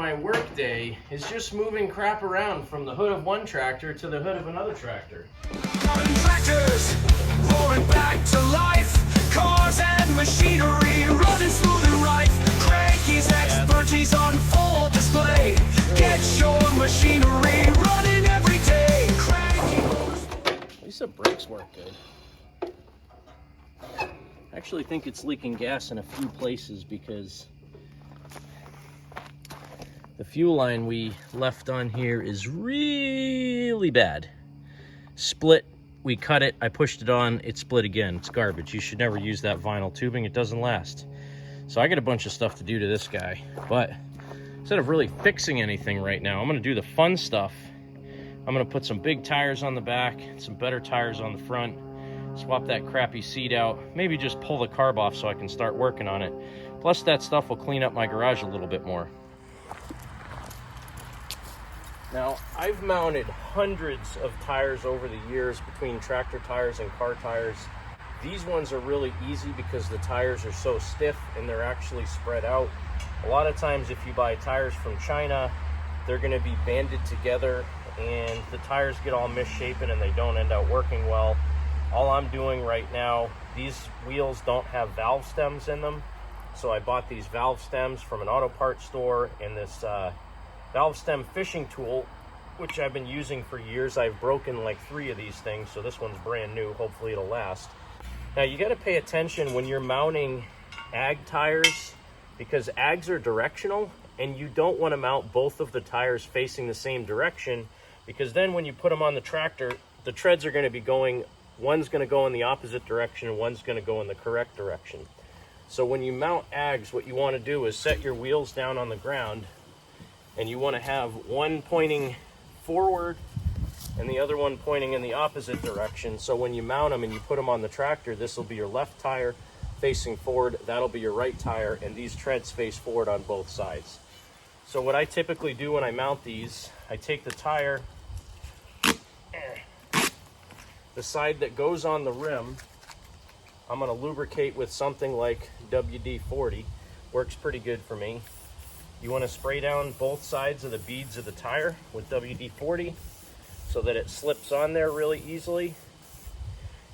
my work day is just moving crap around from the hood of one tractor to the hood of another tractor. Modern tractors rolling back to life. Cars and machinery running smooth and right. Cranky's expertise on full display. Get your machinery running every day. Cranky. At least the brakes work good. I actually think it's leaking gas in a few places because the fuel line we left on here is really bad. Split, we cut it, I pushed it on, it split again. It's garbage. You should never use that vinyl tubing, it doesn't last. So I got a bunch of stuff to do to this guy, but instead of really fixing anything right now, I'm gonna do the fun stuff. I'm gonna put some big tires on the back, some better tires on the front, swap that crappy seat out, maybe just pull the carb off so I can start working on it. Plus that stuff will clean up my garage a little bit more. Now, I've mounted hundreds of tires over the years between tractor tires and car tires. These ones are really easy because the tires are so stiff and they're actually spread out. A lot of times if you buy tires from China, they're gonna be banded together and the tires get all misshapen and they don't end up working well. All I'm doing right now, these wheels don't have valve stems in them. So I bought these valve stems from an auto parts store and this valve stem fishing tool, which I've been using for years. I've broken like 3 of these things, so this one's brand new. Hopefully it'll last. Now you got to pay attention when you're mounting ag tires because ags are directional and you don't want to mount both of the tires facing the same direction because then when you put them on the tractor, the treads are going to be going, one's going to go in the opposite direction and one's going to go in the correct direction. So when you mount ags, what you want to do is set your wheels down on the ground and you want to have one pointing forward and the other one pointing in the opposite direction. So when you mount them and you put them on the tractor, this will be your left tire facing forward, that'll be your right tire, and these treads face forward on both sides. So what I typically do when I mount these, I take the tire, the side that goes on the rim, I'm going to lubricate with something like WD-40. Works pretty good for me. You want to spray down both sides of the beads of the tire with WD-40 so that it slips on there really easily.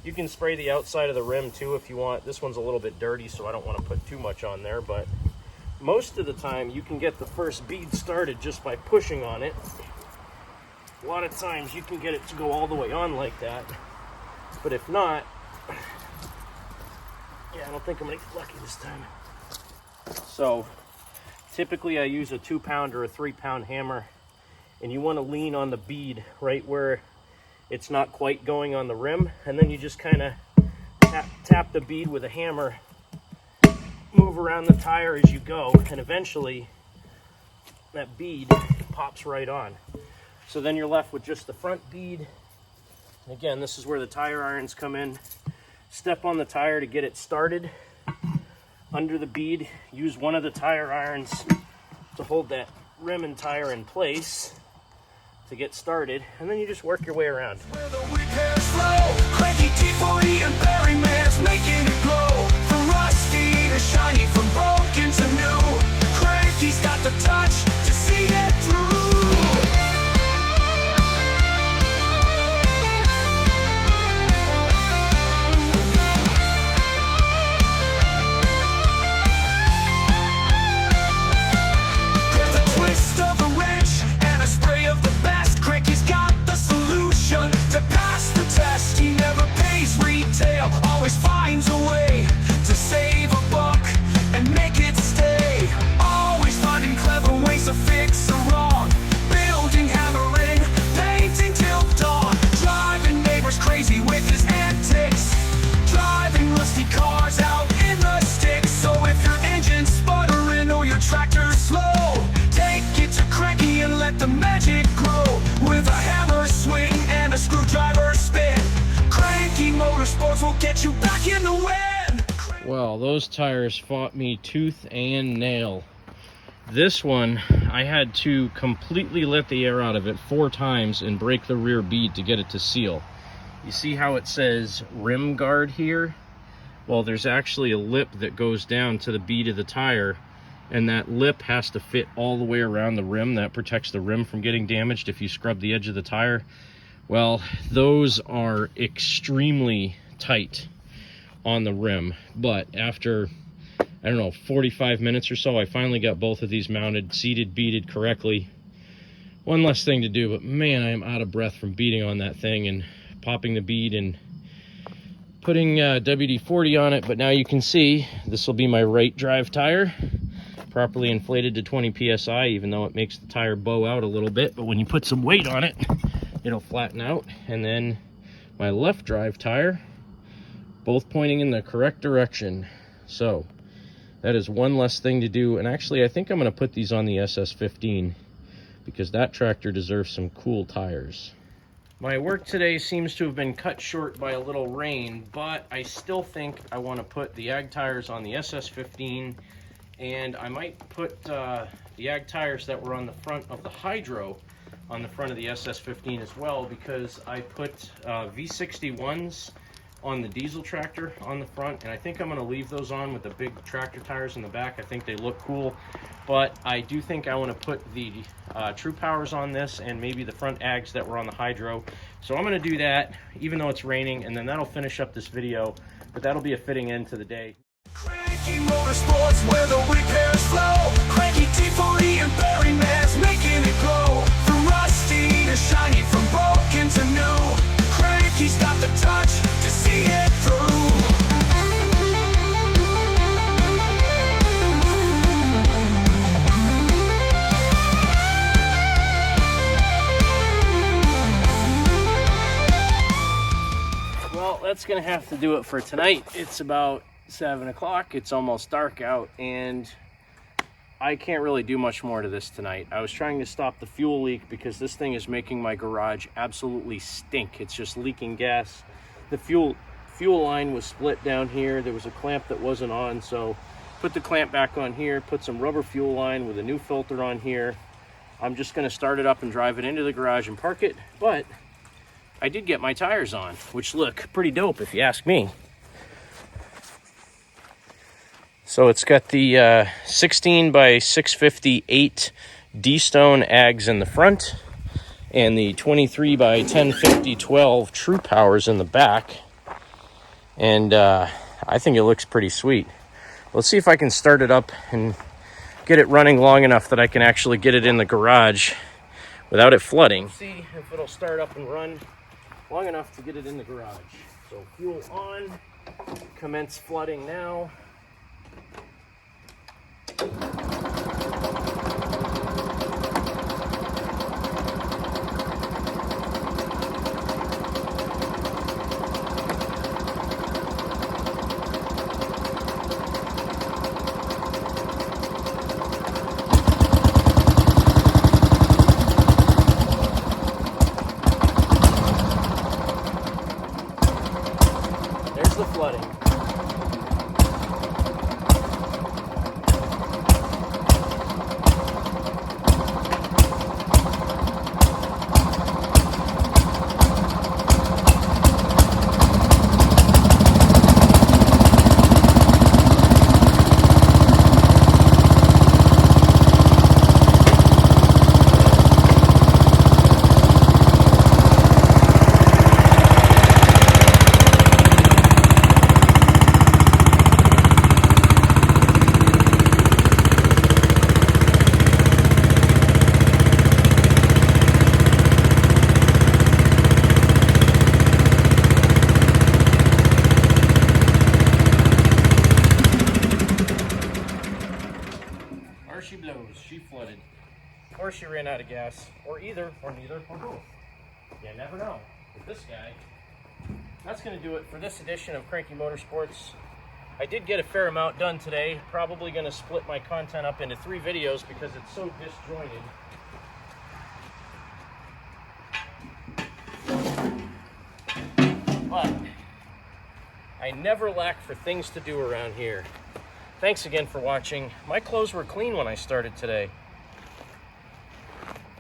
You can spray the outside of the rim too if you want. This one's a little bit dirty, so I don't want to put too much on there, but most of the time you can get the first bead started just by pushing on it. A lot of times you can get it to go all the way on like that, but if not, yeah, I don't think I'm gonna get lucky this time. So typically I use a 2-pound or a 3-pound hammer, and you want to lean on the bead right where it's not quite going on the rim, and then you just kind of tap the bead with a hammer, move around the tire as you go, and eventually that bead pops right on. So then you're left with just the front bead. And again, this is where the tire irons come in. Step on the tire to get it started. Under the bead, use one of the tire irons to hold that rim and tire in place to get started, and then you just work your way around. Where the repairs flow, cranky T40 and Barry Man's making it glow. From rusty to shiny, from broken to new. Cranky's got the touch to see it through. Always finds a way to save a buck and make it stay. Always finding clever ways to fix a wrong. Building, hammering, painting till dawn. Driving neighbors crazy with his antics. Driving rusty cars out in the sticks. So if your engine's sputtering or your tractor's slow, take it to Cranky and let the magic grow. With a hammer swing and a screwdriver spin, Cranky Motorsports will get you back in the wind. Well, those tires fought me tooth and nail. This one, I had to completely let the air out of it 4 times and break the rear bead to get it to seal. You see how it says rim guard here? Well, there's actually a lip that goes down to the bead of the tire, and that lip has to fit all the way around the rim. That protects the rim from getting damaged if you scrub the edge of the tire. Well, those are extremely tight on the rim, but after, I don't know, 45 minutes or so, I finally got both of these mounted, seated, beaded correctly. One less thing to do, but man, I am out of breath from beating on that thing and popping the bead and putting WD-40 on it. But now you can see this will be my right drive tire, properly inflated to 20 psi, even though it makes the tire bow out a little bit. But when you put some weight on it, it'll flatten out. And then my left drive tire, both pointing in the correct direction. So that is one less thing to do. And actually, I think I'm going to put these on the SS15 because that tractor deserves some cool tires. My work today seems to have been cut short by a little rain, but I still think I want to put the ag tires on the SS15, and I might put the ag tires that were on the front of the Hydro on the front of the SS15 as well, because I put V61s on the diesel tractor on the front, and I think I'm going to leave those on with the big tractor tires in the back. I think they look cool, but I do think I want to put the True Powers on this and maybe the front ags that were on the Hydro. So I'm going to do that even though it's raining, and then that'll finish up this video, but that'll be a fitting end to the day. Cranky Motorsports, where the repairs flow. Cranky T40 and Barry Mans making it glow. From rusty to shiny, from broken to new. Cranky's got the touch to see it through. Well, that's gonna have to do it for tonight. It's about 7 o'clock. It's almost dark out, and I can't really do much more to this tonight. I was trying to stop the fuel leak because this thing is making my garage absolutely stink. It's just leaking gas. The fuel line was split down here. There was a clamp that wasn't on, so put the clamp back on here, put some rubber fuel line with a new filter on here. I'm just gonna start it up and drive it into the garage and park it, but I did get my tires on, which look pretty dope if you ask me. So it's got the 16 by 658 Deestone Ags in the front and the 23 by 1050 12 True Powers in the back. And I think it looks pretty sweet. Let's see if I can start it up and get it running long enough that I can actually get it in the garage without it flooding. See if it'll start up and run long enough to get it in the garage. So fuel on, commence flooding now. There's the flooding. She blows, she flooded, or she ran out of gas, or either, or neither, or both. You never know with this guy. That's going to do it for this edition of Cranky Motorsports. I did get a fair amount done today. Probably going to split my content up into 3 videos because it's so disjointed. But I never lack for things to do around here. Thanks again for watching. My clothes were clean when I started today.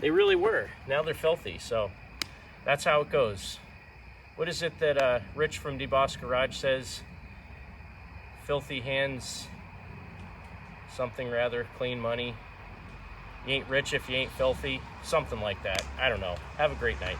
They really were. Now they're filthy, so that's how it goes. What is it that Rich from DeBoss Garage says? Filthy hands something rather, clean money. You ain't rich if you ain't filthy, something like that. I don't know. Have a great night.